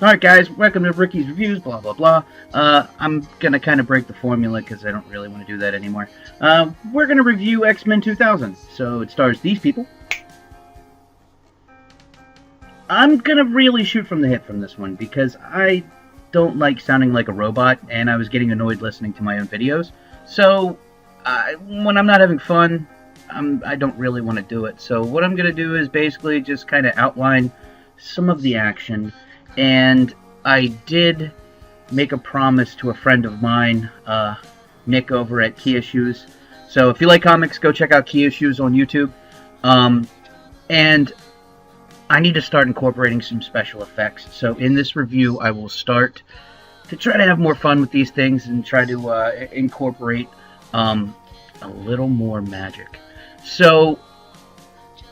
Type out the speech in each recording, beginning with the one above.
Alright guys, welcome to Ricky's Reviews, blah blah blah. I'm gonna kind of break the formula because I don't really want to do that anymore. We're gonna review X-Men 2000. So it stars these people. I'm gonna really shoot from the hip from this one because I don't like sounding like a robot and I was getting annoyed listening to my own videos. So when I'm not having fun, I don't really want to do it. So what I'm gonna do is basically just kind of outline some of the action. And I did make a promise to a friend of mine, Nick over at Key Issues. So if you like comics, go check out Key Issues on YouTube. And I need to start incorporating some special effects. So in this review, I will start to try to have more fun with these things and try to incorporate a little more magic. So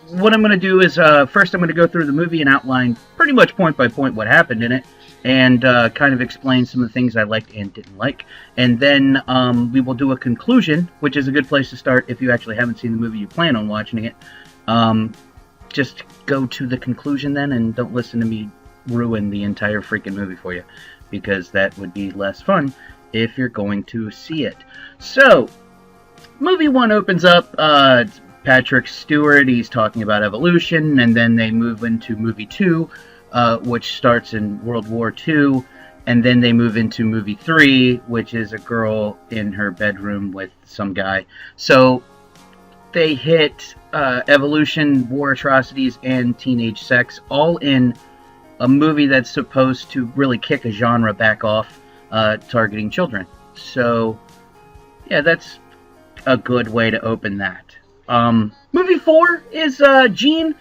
what I'm going to do is, first I'm going to go through the movie and outline pretty much point by point what happened in it, and kind of explain some of the things I liked and didn't like. And then we will do a conclusion, which is a good place to start if you actually haven't seen the movie, you plan on watching it. Just go to the conclusion then, and don't listen to me ruin the entire freaking movie for you, because that would be less fun if you're going to see it. So, movie 1 opens up, Patrick Stewart, he's talking about evolution, and then they move into movie 2, which starts in World War II, and then they move into movie 3, which is a girl in her bedroom with some guy. So they hit evolution, war atrocities, and teenage sex, all in a movie that's supposed to really kick a genre back off, targeting children. So yeah, that's a good way to open that. Movie 4 is Jean.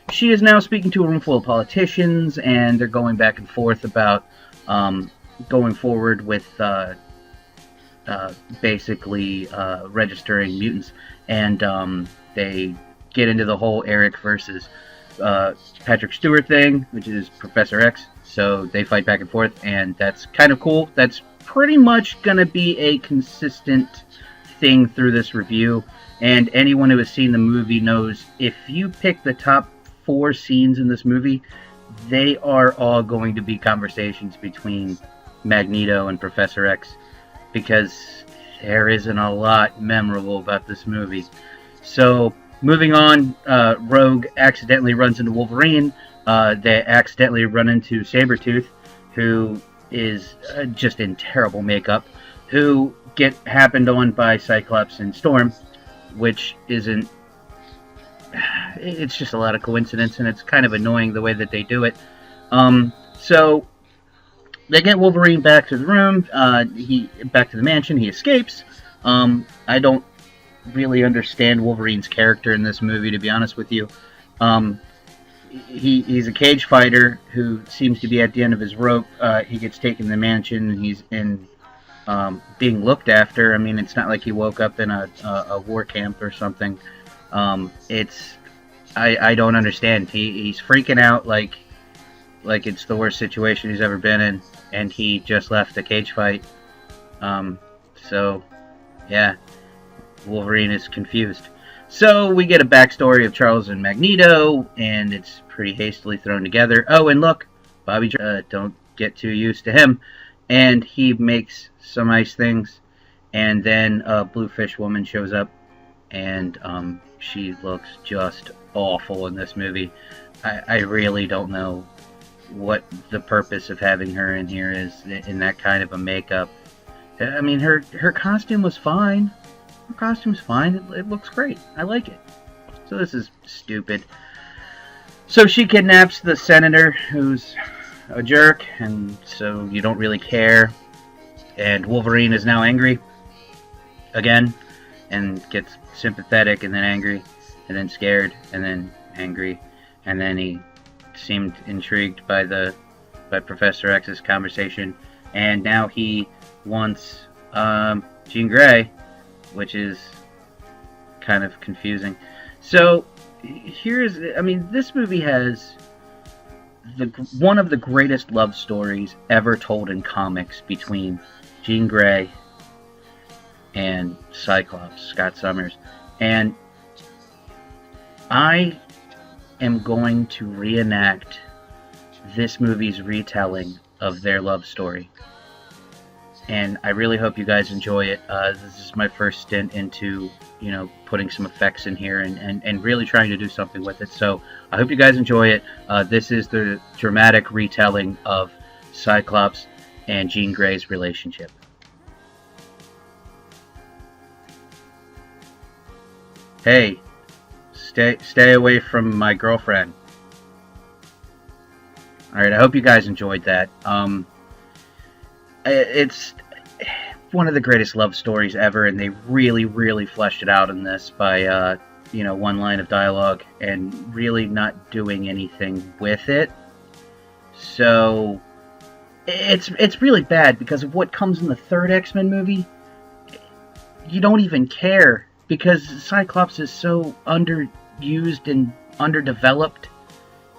She is now speaking to a room full of politicians, and they're going back and forth about going forward with basically registering mutants. And they get into the whole Eric versus Patrick Stewart thing, which is Professor X. So they fight back and forth, and that's kind of cool. That's pretty much going to be a consistent thing through this review. And anyone who has seen the movie knows if you pick the top 4 scenes in this movie, they are all going to be conversations between Magneto and Professor X, because there isn't a lot memorable about this movie. So, moving on, Rogue accidentally runs into Wolverine. They accidentally run into Sabretooth, who is just in terrible makeup, who get happened on by Cyclops and Storm, which isn't, it's just a lot of coincidence, and it's kind of annoying the way that they do it. So they get Wolverine back to the room, back to the mansion. He escapes. I don't really understand Wolverine's character in this movie, to be honest with you. He's a cage fighter who seems to be at the end of his rope. He gets taken to the mansion, and he's in being looked after. I mean, it's not like he woke up in a war camp or something. I don't understand. He's freaking out like it's the worst situation he's ever been in, and he just left a cage fight. So yeah, Wolverine is confused. So we get a backstory of Charles and Magneto, and it's pretty hastily thrown together. Oh, and look, Bobby, don't get too used to him. And he makes some nice things, and then a Bluefish woman shows up, and she looks just awful in this movie. I really don't know what the purpose of having her in here is in that kind of a makeup. I mean, her costume was fine. Her costume's fine. It looks great. I like it. So this is stupid. So she kidnaps the senator, who's a jerk, and so you don't really care. And Wolverine is now angry again, and gets sympathetic, and then angry, and then scared, and then angry, and then he seemed intrigued by Professor X's conversation, and now he wants Jean Grey, which is kind of confusing. So this movie has one of the greatest love stories ever told in comics between Jean Grey and Cyclops, Scott Summers. And I am going to reenact this movie's retelling of their love story. And I really hope you guys enjoy it. This is my first stint into, putting some effects in here and really trying to do something with it. So I hope you guys enjoy it. This is the dramatic retelling of Cyclops and Jean Grey's relationship. Hey, stay away from my girlfriend. Alright, I hope you guys enjoyed that. It's one of the greatest love stories ever, and they really, really fleshed it out in this by, one line of dialogue and really not doing anything with it. So, it's really bad because of what comes in the third X-Men movie. You don't even care because Cyclops is so underused and underdeveloped,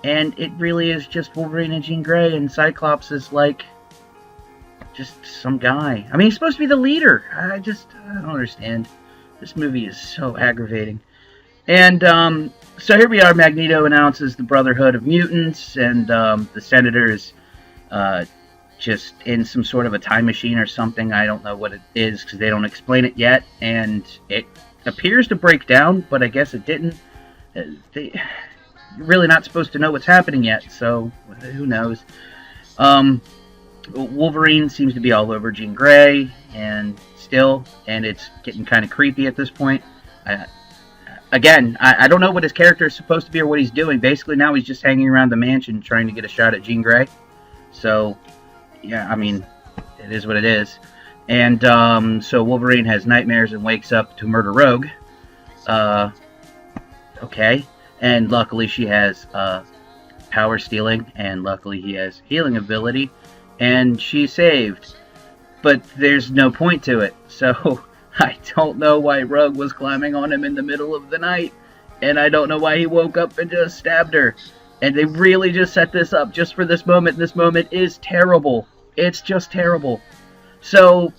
and it really is just Wolverine and Jean Grey, and Cyclops is like just some guy. I mean, he's supposed to be the leader. I don't understand. This movie is so aggravating. And so here we are. Magneto announces the Brotherhood of Mutants, and the Senator is just in some sort of a time machine or something. I don't know what it is because they don't explain it yet, and it appears to break down, but I guess it didn't. You're really not supposed to know what's happening yet, so who knows. Wolverine seems to be all over Jean Grey, and it's getting kind of creepy at this point. I don't know what his character is supposed to be or what he's doing. Basically, now he's just hanging around the mansion trying to get a shot at Jean Grey. So, yeah, I mean, it is what it is. And so Wolverine has nightmares and wakes up to murder Rogue. Okay. And luckily she has power stealing, and luckily he has healing ability, and she's saved. But there's no point to it. So I don't know why Rogue was climbing on him in the middle of the night, and I don't know why he woke up and just stabbed her. And they really just set this up just for this moment. This moment is terrible. It's just terrible. So,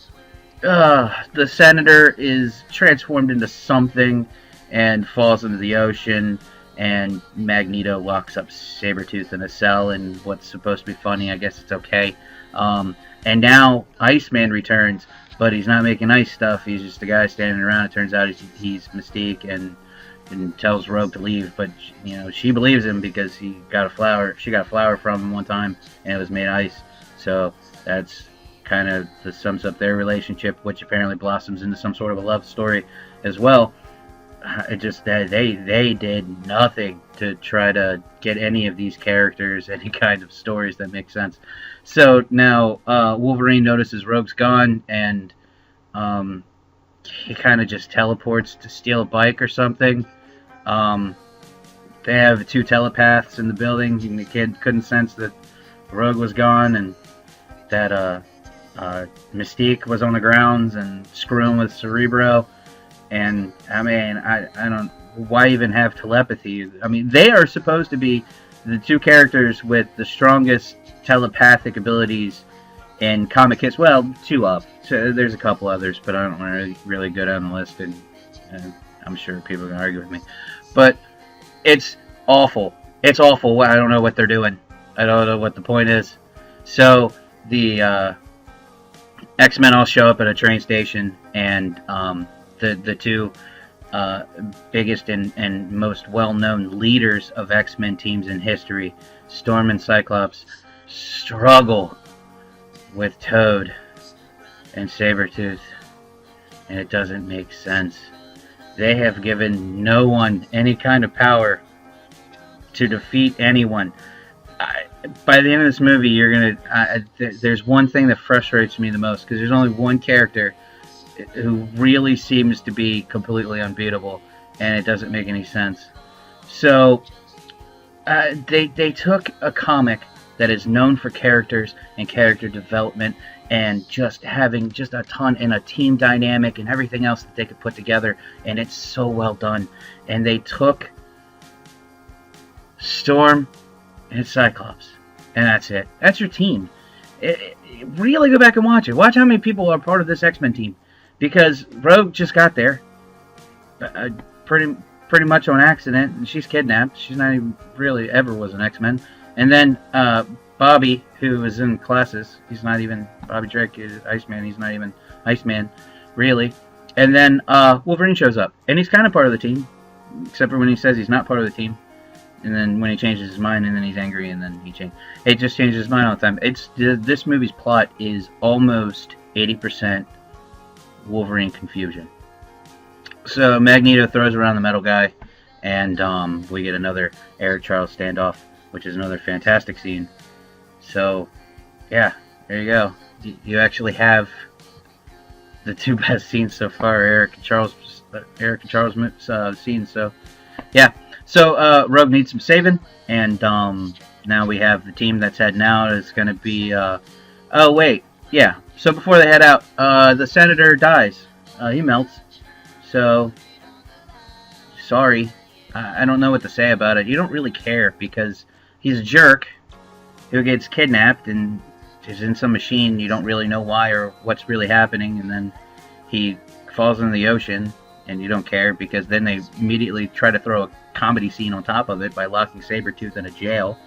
the Senator is transformed into something and falls into the ocean, and Magneto locks up Sabretooth in a cell, and what's supposed to be funny, I guess it's okay. And now Iceman returns, but he's not making ice stuff. He's just a guy standing around. It turns out he's Mystique, and tells Rogue to leave, but she believes him because she got a flower from him one time, and it was made ice. So that's kind of sums up their relationship, which apparently blossoms into some sort of a love story as well. It just they did nothing to try to get any of these characters any kind of stories that make sense. So now Wolverine notices Rogue's gone, and he kind of just teleports to steal a bike or something. They have two telepaths in the building, and the kid couldn't sense that Rogue was gone, and that Mystique was on the grounds and screwing with Cerebro. And I mean, I don't. Why even have telepathy? I mean, they are supposed to be the two characters with the strongest telepathic abilities in comic history. Well, two up. So there's a couple others, but I don't really go down the list, and I'm sure people are gonna argue with me. But it's awful. It's awful. I don't know what they're doing. I don't know what the point is. So the X-Men all show up at a train station, and the two biggest and most well-known leaders of X-Men teams in history, Storm and Cyclops, struggle with Toad and Sabretooth, and it doesn't make sense. They have given no one any kind of power to defeat anyone. By the end of this movie, you're gonna. There's one thing that frustrates me the most, because there's only one character who really seems to be completely unbeatable, and it doesn't make any sense. So they took a comic that is known for characters and character development, and just having just a ton and a team dynamic and everything else that they could put together, and it's so well done. And they took Storm and Cyclops, and that's it. That's your team. Really go back and watch it. Watch how many people are part of this X-Men team, because Rogue just got there pretty much on accident, and she's kidnapped. She's not even really ever was an X-Men. And then Bobby, who is in classes. He's not even Bobby Drake is Iceman. He's not even Iceman, really. And then Wolverine shows up, and he's kind of part of the team, except for when he says he's not part of the team. And then when he changes his mind, and then he's angry, and then he changes. It just changes his mind all the time. This movie's plot is almost 80% Wolverine confusion. So Magneto throws around the metal guy, and we get another Eric Charles standoff, which is another fantastic scene. So, yeah, there you go. You actually have the two best scenes so far, Eric and Charles scenes. So, yeah. So Rogue needs some saving, and now we have the team that's heading out. It's going to be. Oh wait, yeah. So before they head out, the senator dies. He melts. So sorry, I don't know what to say about it. You don't really care because he's a jerk who gets kidnapped and is in some machine. You don't really know why or what's really happening, and then he falls into the ocean, and you don't care because then they immediately try to throw a comedy scene on top of it by locking Sabretooth in a jail.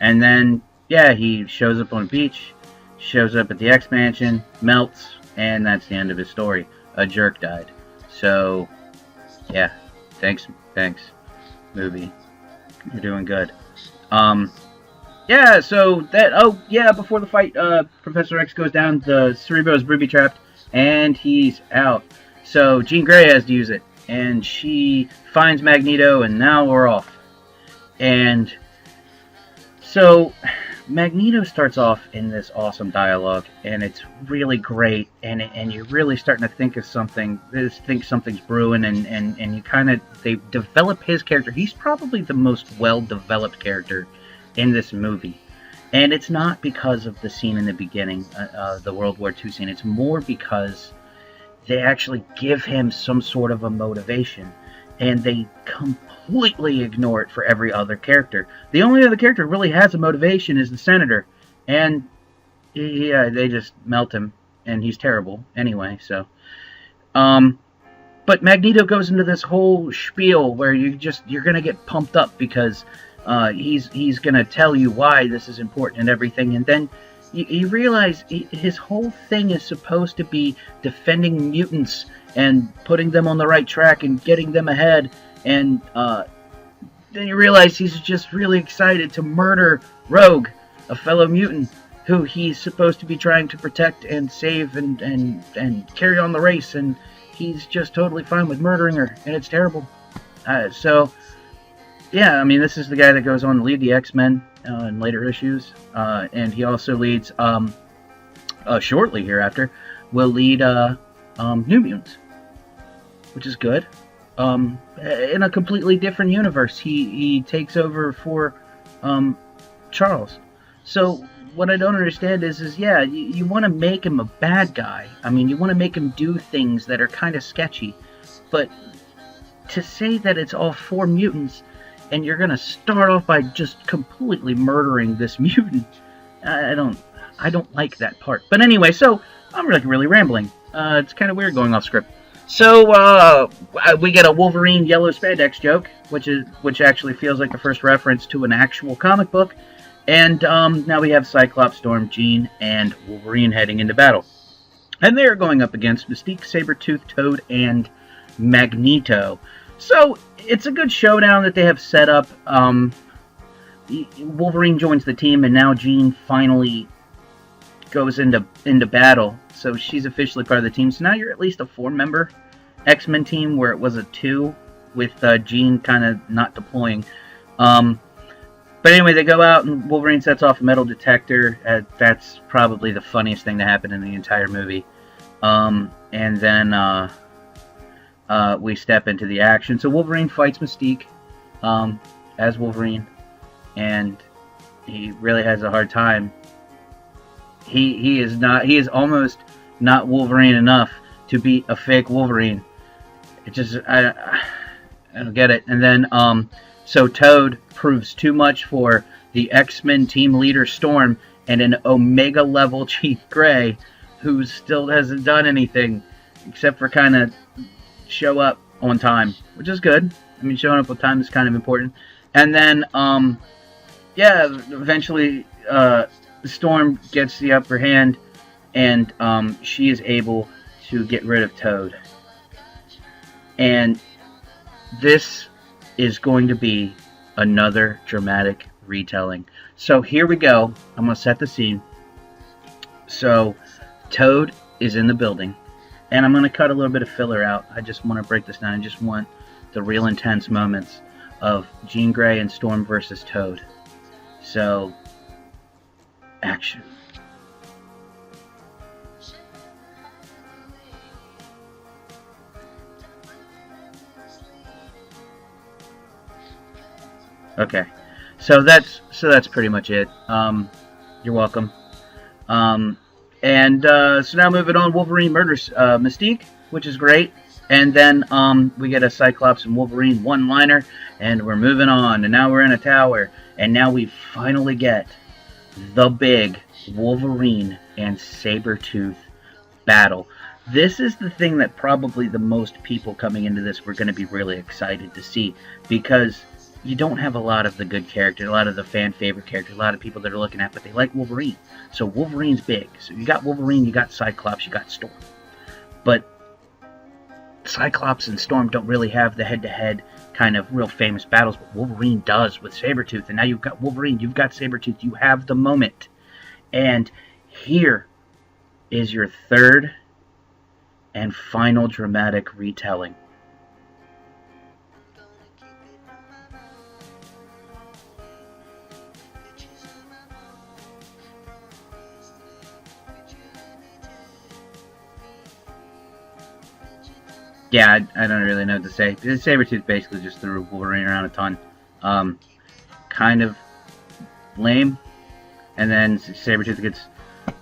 And then, yeah, he shows up on a beach, shows up at the X-Mansion, melts, and that's the end of his story. A jerk died. So, yeah, thanks, movie. You're doing good. Yeah, so that, before the fight, Professor X goes down, the Cerebro is booby-trapped, and he's out. So Jean Grey has to use it, and she finds Magneto, and now we're off. And so Magneto starts off in this awesome dialogue, and it's really great, and you're really starting to think of something, something's brewing, and you kind of, they develop his character. He's probably the most well-developed character in this movie. And it's not because of the scene in the beginning, the World War II scene. It's more because they actually give him some sort of a motivation, and they completely ignore it for every other character. The only other character who really has a motivation is the Senator, and they just melt him, and he's terrible anyway. So, but Magneto goes into this whole spiel where you're gonna get pumped up because he's gonna tell you why this is important and everything, and then you realize his whole thing is supposed to be defending mutants and putting them on the right track and getting them ahead, and then you realize he's just really excited to murder Rogue, a fellow mutant who he's supposed to be trying to protect and save and carry on the race, and he's just totally fine with murdering her, and it's terrible. So yeah, I mean, this is the guy that goes on to lead the X-Men in later issues, and he also leads, shortly hereafter, will lead New Mutants, which is good. In a completely different universe, he takes over for Charles. So what I don't understand is yeah, you want to make him a bad guy. I mean, you want to make him do things that are kind of sketchy, but to say that it's all 4 mutants and you're gonna start off by just completely murdering this mutant, I don't like that part. But anyway, so I'm really rambling. It's kind of weird going off script. So we get a Wolverine yellow spandex joke, which actually feels like the first reference to an actual comic book. And now we have Cyclops, Storm, Jean, and Wolverine heading into battle, and they are going up against Mystique, Sabretooth, Toad, and Magneto. So it's a good showdown that they have set up. Wolverine joins the team, and now Jean finally goes into battle. So she's officially part of the team. So now you're at least a 4-member X-Men team, where it was a 2 with Jean kind of not deploying. But anyway, they go out, and Wolverine sets off a metal detector. That's probably the funniest thing to happen in the entire movie. And then we step into the action. So Wolverine fights Mystique as Wolverine, and he really has a hard time. He is almost not Wolverine enough to beat a fake Wolverine. It just, I don't get it. And then so Toad proves too much for the X-Men team leader Storm and an Omega level Chief Grey, who still hasn't done anything except for kind of show up on time, which is good. I mean, showing up on time is kind of important. And then, yeah, eventually Storm gets the upper hand, and she is able to get rid of Toad. And this is going to be another dramatic retelling. So here we go. I'm going to set the scene. So Toad is in the building, and I'm going to cut a little bit of filler out. I just want to break this down. I just want the real intense moments of Jean Grey and Storm versus Toad. So, action. Okay, so that's pretty much it. You're welcome. So now moving on, Wolverine murders Mystique, which is great. And then we get a Cyclops and Wolverine one-liner, and we're moving on. And now we're in a tower, and now we finally get the big Wolverine and Sabretooth battle. This is the thing that probably the most people coming into this were going to be really excited to see, because you don't have a lot of the good characters, a lot of the fan favorite characters, a lot of people that are looking at, but they like Wolverine. So Wolverine's big. So you got Wolverine, you got Cyclops, you got Storm. But Cyclops and Storm don't really have the head-to-head kind of real famous battles, but Wolverine does with Sabretooth. And now you've got Wolverine, you've got Sabretooth, you have the moment. And here is your third and final dramatic retelling. Yeah, I don't really know what to say. Sabretooth basically just threw Wolverine around a ton. Kind of lame. And then Sabretooth gets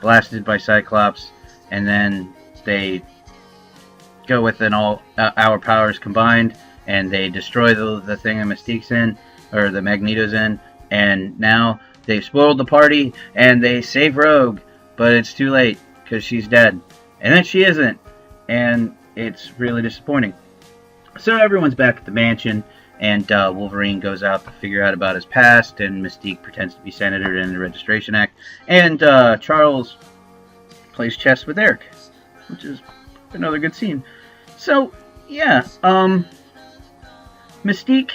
blasted by Cyclops. And then they go with an all our powers combined. And they destroy the thing that Mystique's in. Or the Magneto's in. And now they've spoiled the party. And they save Rogue. But it's too late. Because she's dead. And then she isn't. And it's really disappointing. So everyone's back at the mansion, and Wolverine goes out to figure out about his past, and Mystique pretends to be senator in the Registration Act, and Charles plays chess with Eric, which is another good scene. So, yeah, Mystique,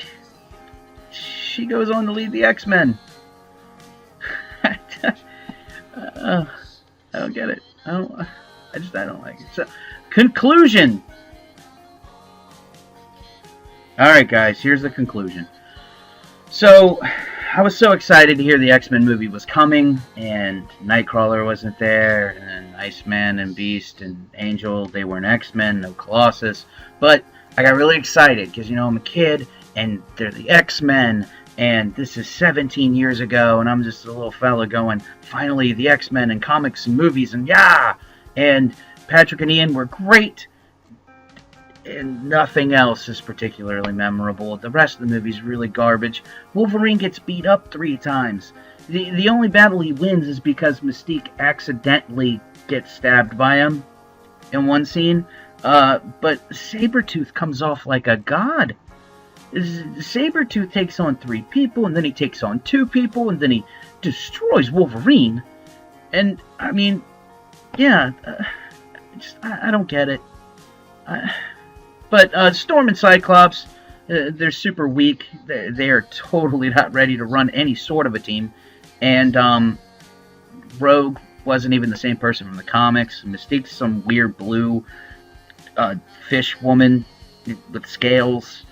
she goes on to lead the X-Men. I don't get it. I don't like it. So, conclusion. Alright guys, here's the conclusion. So, I was so excited to hear the X-Men movie was coming, and Nightcrawler wasn't there, and Iceman and Beast and Angel, they weren't X-Men, no Colossus, but I got really excited, because, you know, I'm a kid, and they're the X-Men, and this is 17 years ago, and I'm just a little fella going, finally, the X-Men and comics and movies, and yeah! And Patrick and Ian were great, and nothing else is particularly memorable. The rest of the movie's really garbage. Wolverine gets beat up 3 times. The only battle he wins is because Mystique accidentally gets stabbed by him in one scene. But Sabretooth comes off like a god. Sabretooth takes on 3 people, and then he takes on 2 people, and then he destroys Wolverine. And, I mean, yeah... I don't get it. But Storm and Cyclops, they're super weak. They are totally not ready to run any sort of a team. And Rogue wasn't even the same person from the comics. Mystique's some weird blue fish woman with scales.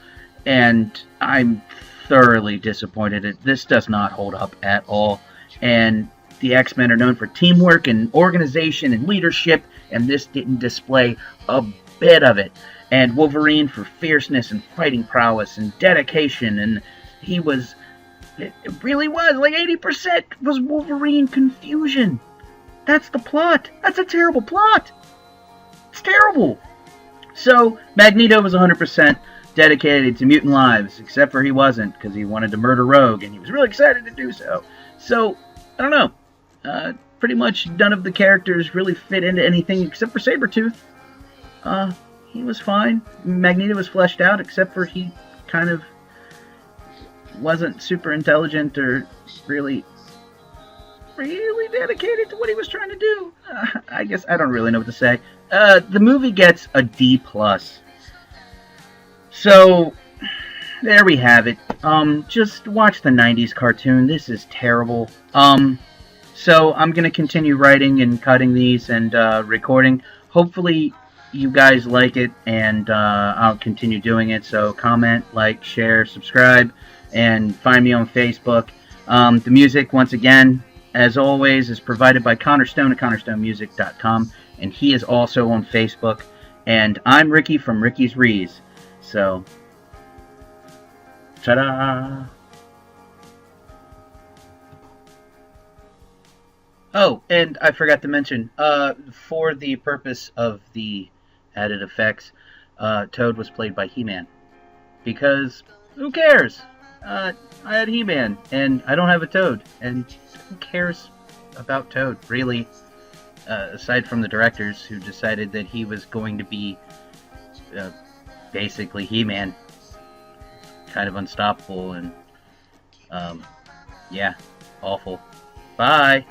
And I'm thoroughly disappointed. This does not hold up at all. And the X-Men are known for teamwork and organization and leadership, and this didn't display a bit of it. And Wolverine for fierceness and fighting prowess and dedication, and it really was, like 80% was Wolverine confusion. That's the plot. That's a terrible plot. It's terrible. So, Magneto was 100% dedicated to mutant lives, except for he wasn't, because he wanted to murder Rogue, and he was really excited to do so. So, I don't know. Pretty much none of the characters really fit into anything except for Sabretooth. He was fine. Magneto was fleshed out, except for he kind of wasn't super intelligent or really really dedicated to what he was trying to do. I guess I don't really know what to say. The movie gets a D+. So, there we have it. Just watch the 90s cartoon. This is terrible. So I'm going to continue writing and cutting these and recording. Hopefully you guys like it, and I'll continue doing it. So comment, like, share, subscribe, and find me on Facebook. The music, once again, as always, is provided by Connor Stone at ConnorStoneMusic.com, and he is also on Facebook. And I'm Ricky from Ricky's Rees. So, ta-da! Oh, and I forgot to mention, for the purpose of the added effects, Toad was played by He-Man. Because, who cares? I had He-Man, and I don't have a Toad. And who cares about Toad, really? Aside from the directors, who decided that he was going to be basically He-Man. Kind of unstoppable, and yeah, awful. Bye!